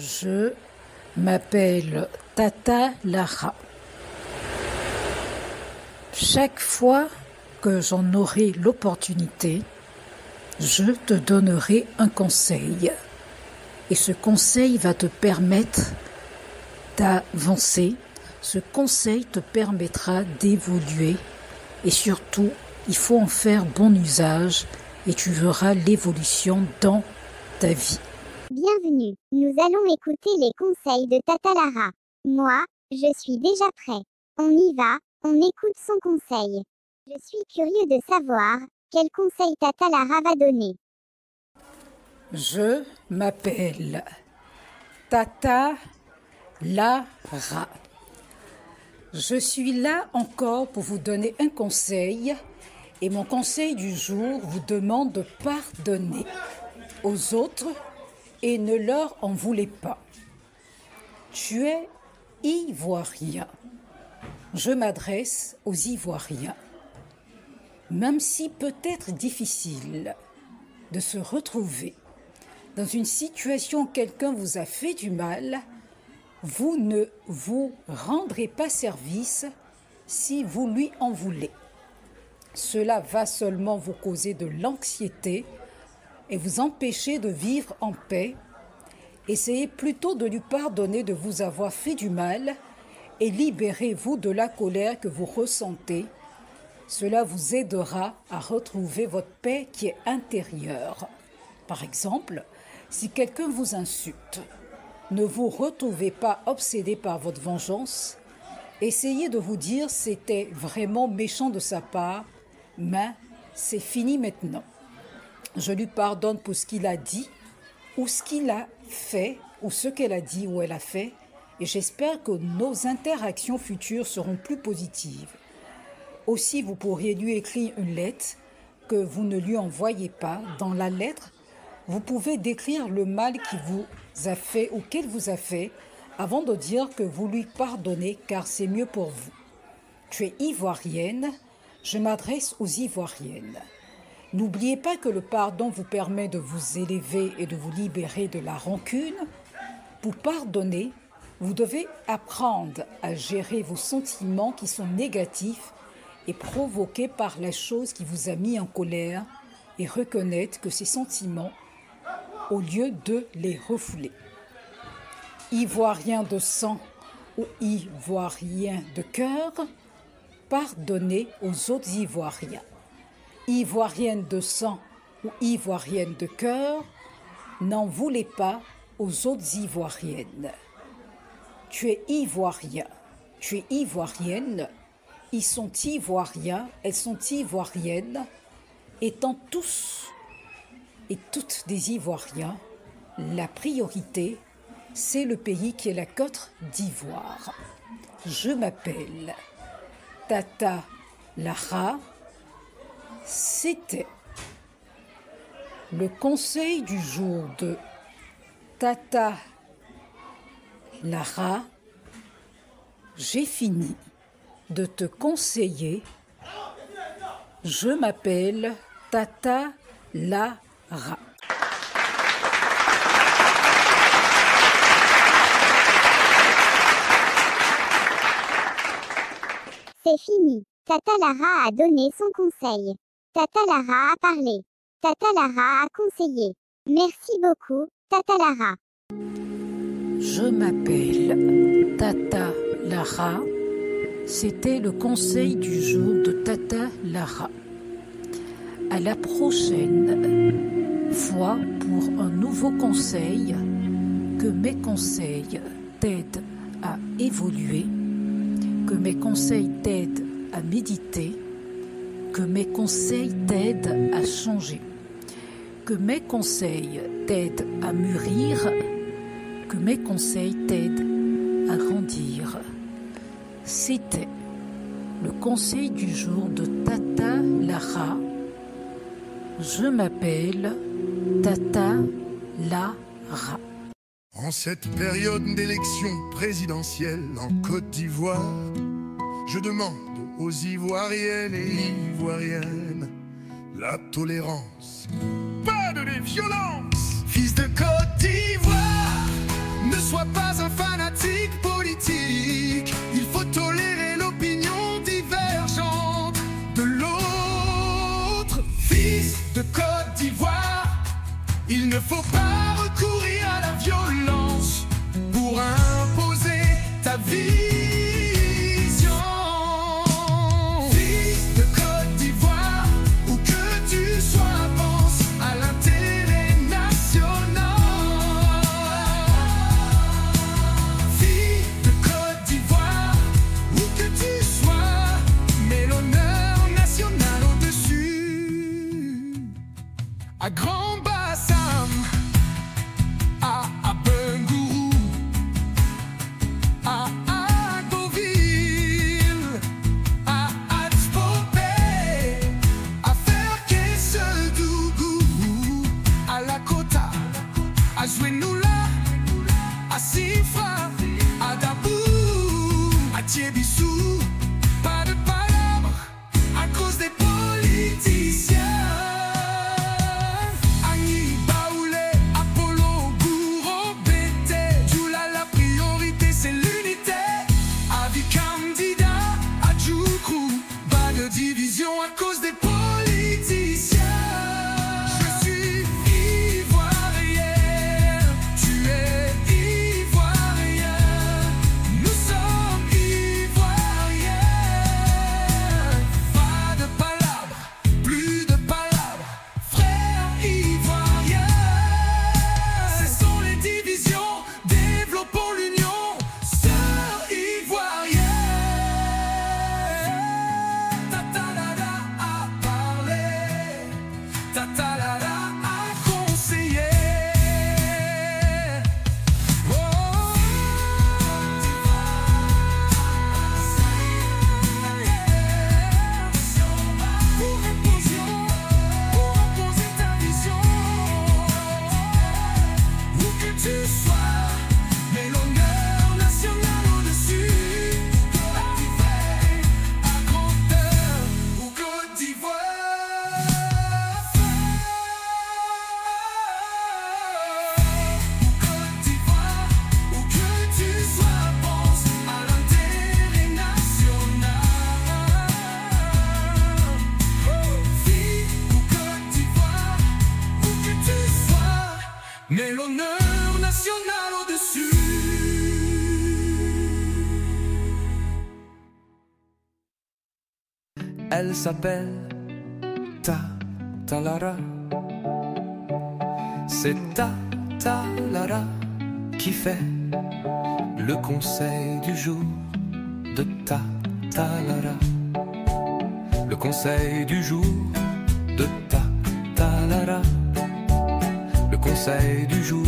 Je m'appelle Tata Lara. Chaque fois que j'en aurai l'opportunité, je te donnerai un conseil. Et ce conseil va te permettre d'avancer. Ce conseil te permettra d'évoluer. Et surtout, il faut en faire bon usage et tu verras l'évolution dans ta vie. Bienvenue, nous allons écouter les conseils de Tata Lara. Moi, je suis déjà prêt. On y va, on écoute son conseil. Je suis curieux de savoir quel conseil Tata Lara va donner. Je m'appelle Tata Lara. Je suis là encore pour vous donner un conseil et mon conseil du jour vous demande de pardonner aux autres et ne leur en voulez pas. Tu es ivoirien. Je m'adresse aux Ivoiriens. Même si peut-être difficile de se retrouver dans une situation où quelqu'un vous a fait du mal, vous ne vous rendrez pas service si vous lui en voulez. Cela va seulement vous causer de l'anxiété et vous empêcher de vivre en paix. Essayez plutôt de lui pardonner de vous avoir fait du mal et libérez-vous de la colère que vous ressentez. Cela vous aidera à retrouver votre paix qui est intérieure. Par exemple, si quelqu'un vous insulte, ne vous retrouvez pas obsédé par votre vengeance. Essayez de vous dire c'était vraiment méchant de sa part, mais c'est fini maintenant. Je lui pardonne pour ce qu'il a dit, ou ce qu'il a fait, ou ce qu'elle a dit ou elle a fait, et j'espère que nos interactions futures seront plus positives. Aussi, vous pourriez lui écrire une lettre que vous ne lui envoyez pas. Dans la lettre, vous pouvez décrire le mal qu'il vous a fait ou qu'elle vous a fait avant de dire que vous lui pardonnez car c'est mieux pour vous. Tu es ivoirienne, je m'adresse aux Ivoiriennes. N'oubliez pas que le pardon vous permet de vous élever et de vous libérer de la rancune. Pour pardonner, vous devez apprendre à gérer vos sentiments qui sont négatifs et provoqués par la chose qui vous a mis en colère et reconnaître que ces sentiments au lieu de les refouler. Ivoirien de sang ou Ivoirien de cœur, pardonnez aux autres Ivoiriens. Ivoirienne de sang ou Ivoirienne de cœur, n'en voulez pas aux autres Ivoiriennes. Tu es Ivoirien, tu es Ivoirienne, ils sont Ivoiriens, elles sont Ivoiriennes, étant tous et toutes des Ivoiriens, la priorité, c'est le pays qui est la Côte d'Ivoire. Je m'appelle Tata Lara. C'était le conseil du jour de Tata Lara. J'ai fini de te conseiller. Je m'appelle Tata Lara. C'est fini. Tata Lara a donné son conseil. Tata Lara a parlé. Tata Lara a conseillé. Merci beaucoup, Tata Lara. Je m'appelle Tata Lara. C'était le conseil du jour de Tata Lara. À la prochaine fois pour un nouveau conseil, que mes conseils t'aident à évoluer, que mes conseils t'aident à méditer, que mes conseils t'aident à changer, que mes conseils t'aident à mûrir, que mes conseils t'aident à grandir. C'était le conseil du jour de Tata Lara. Je m'appelle Tata Lara. En cette période d'élection présidentielle en Côte d'Ivoire, je demande aux Ivoiriennes et Ivoiriennes la tolérance, pas de violence. Fils de Côte d'Ivoire, ne sois pas un fanatique politique. Il faut tolérer l'opinion divergente de l'autre. Fils de Côte d'Ivoire, il ne faut pas recourir à la violence pour imposer ta vision. Fils de Côte d'Ivoire, où que tu sois, pense à l'intérêt national. Fils de Côte d'Ivoire, où que tu sois, mets l'honneur national au-dessus. À Grand Bassam, à Abengourou, à Agoville, à Atspopé, à Ferke-Sedougou, à Lakota, à Zouenoula, à Sifra, à Dabou, à Tiébissou. Pas de palabres à cause des politiciens. Agni, Baoulé, Apollo, Gouro, Bété, Djoula, la priorité c'est l'unité. Avis candidat à Djoukrou, pas de division à cause des politiciens. Je suis ivoirien, tu es ivoirien, nous sommes ivoiriens. Pas de palabres, plus de palabres, frères ivoiriens. Cessons les divisions, développons l'union, sœurs ivoiriennes. Tatalala a parlé, Tatalala a conseillé. Oh, pour imposer ta vision. Où que tu sois, mets l'honneur national au-dessus. À grandeur ou Côte d'Ivoire. Côte d'Ivoire, où que tu sois, pense à l'intérêt national. Fille ou Côte d'Ivoire, où que tu sois, mets l'honneur national au-dessus. Elle s'appelle Tatalara. C'est Tatalara qui fait le conseil du jour de Tatalara. Le conseil du jour de Tatalara. Le conseil du jour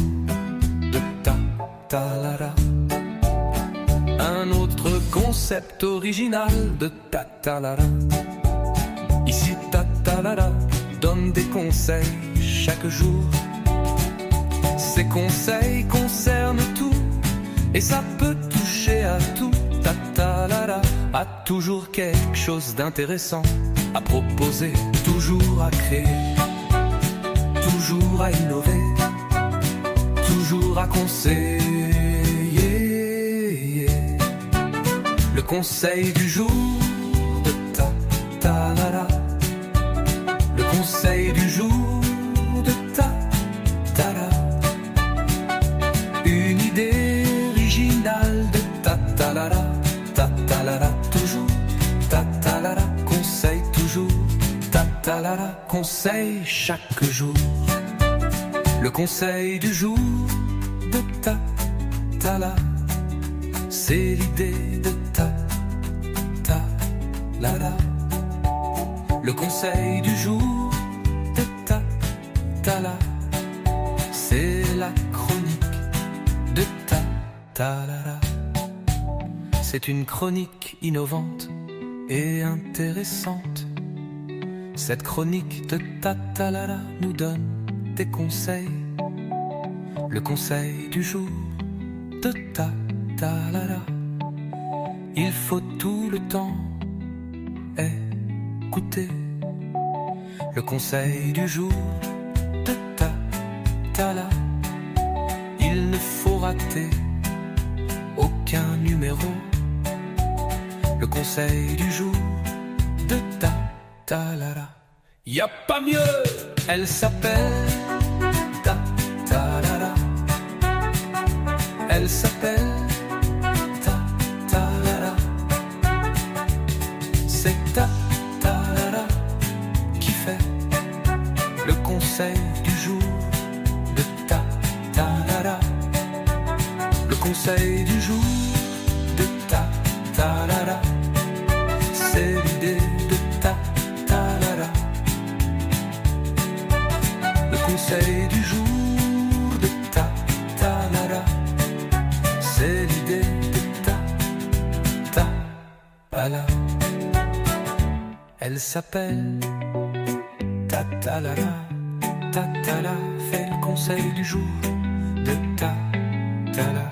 de Tatalara. Un autre concept original de Tatalara. Ici Tatalara donne des conseils chaque jour. Ces conseils concernent tout et ça peut toucher à tout. Tatalara a toujours quelque chose d'intéressant à proposer, toujours à créer, toujours à innover, toujours à conseiller. Le conseil du jour de Tatalara. Le conseil du jour de Tatalara. Une idée originale de Tatalara. Tatalara toujours. Tatalara conseil toujours. Tatalara conseil chaque jour. Le conseil du jour de Tatalara. C'est l'idée de Tatalara. Le conseil du jour de Tatalara. C'est la chronique de Tatalara. C'est une chronique innovante et intéressante. Cette chronique de Tatalara nous donne des conseils. Le conseil du jour de Tatalara. Il faut tout le temps écouter le conseil du jour de Tatalara. Il ne faut rater numéro. Le conseil du jour de Ta-Ta-La-La. Y a pas mieux. Elle s'appelle Ta-Ta-La-La. Elle s'appelle Ta-Ta-La-La. C'est Ta-Ta-La-La qui fait le conseil du jour de Ta-Ta-La-La. Le conseil du jour de Ta-Ta-La-La. C'est l'idée de Ta-Ta-La-La. Le conseil du jour de Ta-Ta-La-La. C'est l'idée de Ta-Ta-La-La. Elle s'appelle Ta-Ta-La-La. Ta-Ta-La fait le conseil du jour de Ta-Ta-La.